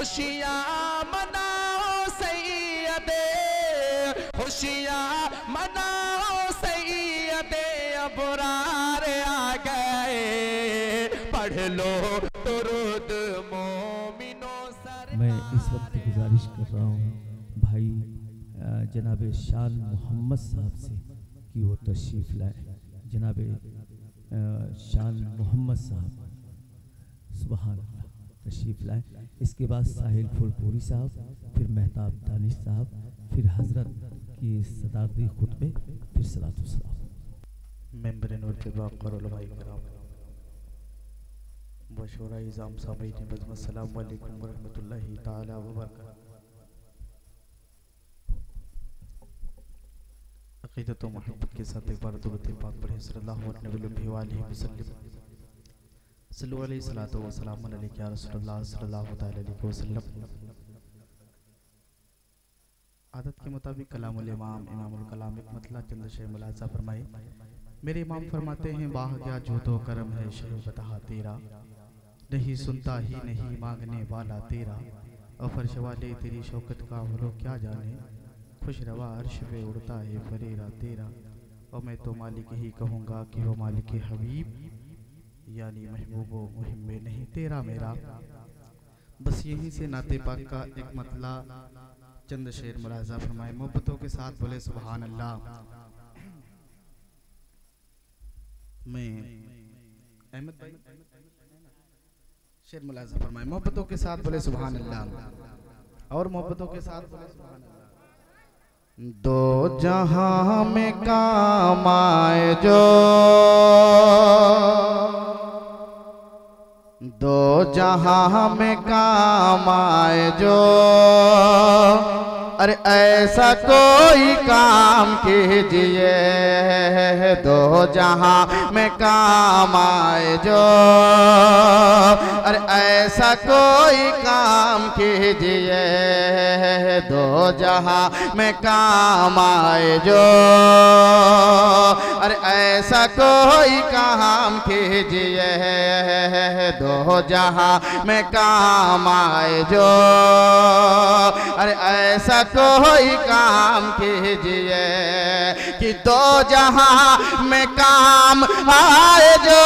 खुशियाँ मनाओ सैयदे, खुशियाँ मनाओ सैयदे, अबरार आ गए, पढ़ लो दुरूद मोमिनो सर। मैं इस वक्त गुजारिश कर रहा हूँ भाई जनाब शान मोहम्मद साहब से कि वो तशरीफ़ लाए। जनाब शान मोहम्मद साहब सुभान अल्लाह तशरीफ़ लाए। इसके बाद साहिल फुलपुरी साहब, फिर मेहताब दानिश साहब, फिर हज़रत की सदाकती खुतबे, फिर सलात व सलाम। मेंबर नूर के बाक़र उलमाए किराम व शुराए इज़ाम सामीन बज़्म, अस्सलामु अलैकुम व रहमतुल्लाहि ताला व बरकातहू। अक़ीदत व मोहब्बत के साथ एक बार दुरूद पाक पढ़ें सल्लल्लाहु अलैहि वसल्लम। सल्लु अलैहि सलातो व सलाम अलैका या रसूलल्लाह सल्लल्लाहु अलैहि वसल्लम। आदत के मुताबिक कलामुल इमाम इमामुल कलाम एक मतला चंद शेर मुलाजा फरमाए। मेरे इमाम फरमाते हैं, बाह क्या जो तो करम है शेर बता तेरा, नहीं सुनता ही नहीं मांगने वाला तेरा, और फर्श वाले तेरी शौकत का वो लोग क्या जाने, खुश रवा अर्श पे उड़ता है फरेरा तेरा। और मैं तो मालिक ही कहूँगा कि वो मालिक हबीब, यानी महबूबो मुहिम में नहीं तेरा मेरा। बस यहीं से नाते पाक का एक मतला चंद शेर मुलाजा फरमाए। मोहब्बतों के साथ बोले सुभान अल्लाह। मैं अहमद भाई शेर मुलाजा फरमाए। मोहब्बतों के साथ बोले सुभान अल्लाह, और मोहब्बतों के साथ बोले सुभान अल्लाह। दो जहां में काम आए जो, दो जहां में काम आए जो, अरे ऐसा कोई काम कीजिए, दो जहां में काम आए जो, अरे ऐसा कोई काम कीजिए, दो जहां में काम आए जो, अरे ऐसा कोई काम कीजिए, दो जहां में काम आए जो, अरे ऐसा कोई काम कीजिए कि दो जहां में काम आए जो,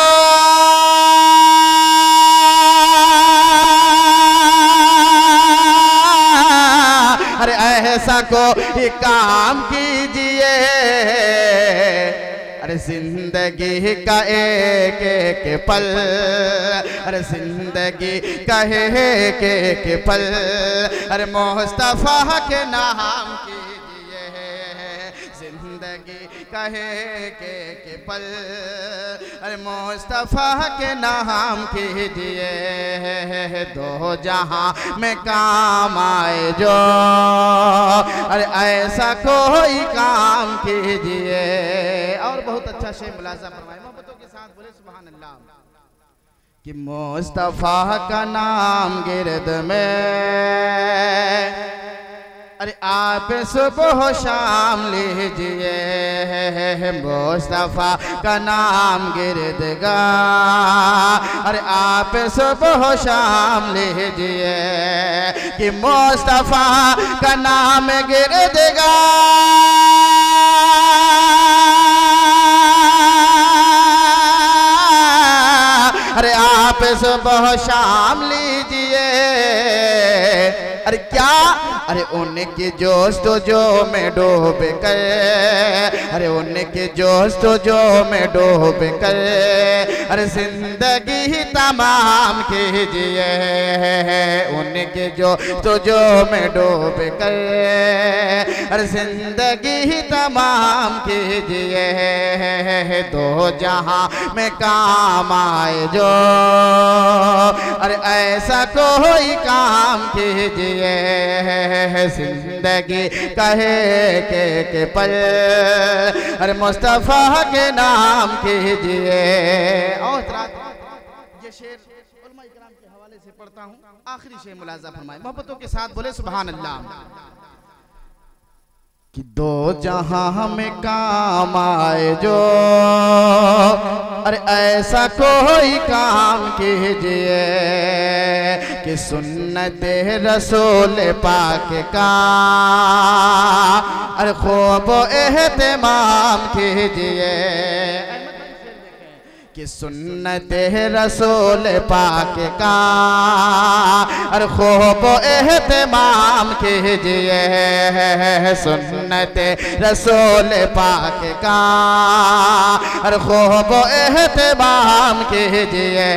अरे ऐसा कोई काम कीजिए, अरे जिंदगी का एक एक पल, अरे जिंदगी का एक एक पल, अरे मुस्तफा के नाम कीजिए, जिंदगी का एक एक पल, अरे मुस्तफा के नाम कीजिए, दो जहां में काम आए जो, अरे ऐसा कोई काम कीजिए। और बहुत अच्छा शेर मुलाजा फरमाए। मोहब्बतों के साथ बोले सुभान अल्लाह कि मुस्तफा का नाम गिरद में, अरे आप सुबह शाम लीजिए, मुस्तफा का नाम गिरदगा, अरे आप सुबह शाम लीजिए कि मुस्तफा का नाम गिरदगा, अरे आप सुबह शाम लीजिए, अरे क्या, अरे उनके जोश तो जो में डूब गए, अरे उनके जोश तो जो में डूब गए, अरे जिंदगी तमाम कीजिए, उनके जोश तो जो में डूब गए, अरे जिंदगी तमाम कीजिए, दो जहां में काम आए जो, अरे ऐसा कोई काम कीजिए, जिंदगी कहे के पल, अरे मुस्तफा के नाम कीजिए। और ये शेर उलमा इकराम के हवाले से पढ़ता हूँ, आखिरी शेर मुलाजा फरमाए। मोहब्बतों के साथ बोले सुभान अल्लाह कि दो जहां में काम आए जो, अरे ऐसा कोई काम कीजिए कि सुन्नत रसूल पाक का अरे खूब एहतमाम कीजिए कि सुन्नत रसूल पाक का और खूब एहतमाम कीजिए, सुन्नत रसूल पाक का और खूब एहतमाम कीजिए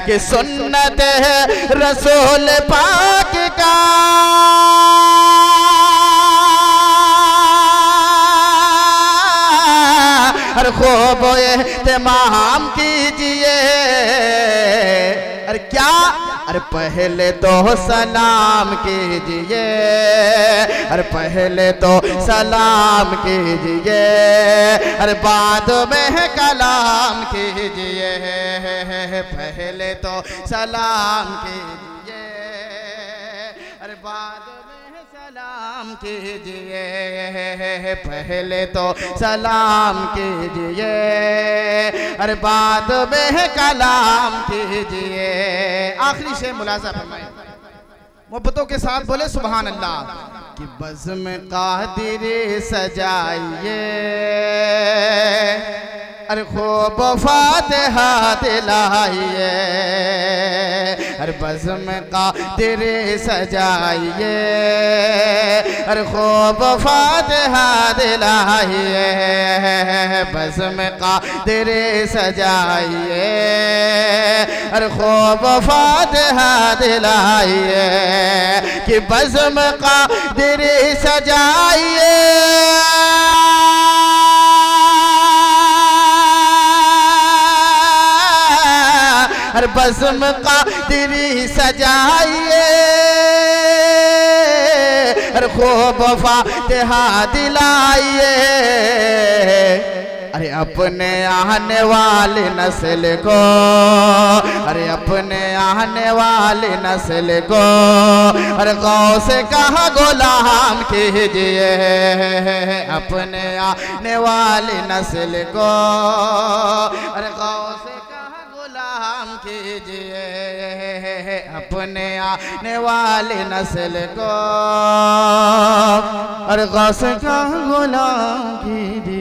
कि सुन्नत रसूल पाक का और खूब एहतमाम कीजिए। अरे क्या, अरे पहले तो सलाम कीजिए, अरे पहले तो सलाम कीजिए, अरे बाद में कलाम कीजिए, पहले तो सलाम कीजिए, अरे बाद सलाम कीजिए, पहले तो सलाम कीजिए, अरे बाद में कलाम कीजिए। आखिरी शेर मुलाजा फरमाए, मोहब्बतों के साथ बोले सुभान अल्लाह। कि बज़्म क़ादिर सजाइए, अरे खूब फातिहा दिलाइए, अरे बज़्म क़ादिर सजाइए, अरे खूब फातिहा दिलाइए, बज़्म क़ादिर सजाइए, अरे खूब फातिहा दिलाइए कि बज़्म क़ादिर सजाइए, हर बज़्म क़ादिर सजाइए, हर खूब फातिहा दिलाइए, अरे अपने आने वाली नस्ल को, अरे अपने आने वाली नस्ल को अरे गौस कहाँ गुलाम कीजिए, अपने आने वाली नस्ल को अरे गौस गुलाम कीजिए, अपने आने वाली नस्ल को और गौस का गुलाम कीजिए।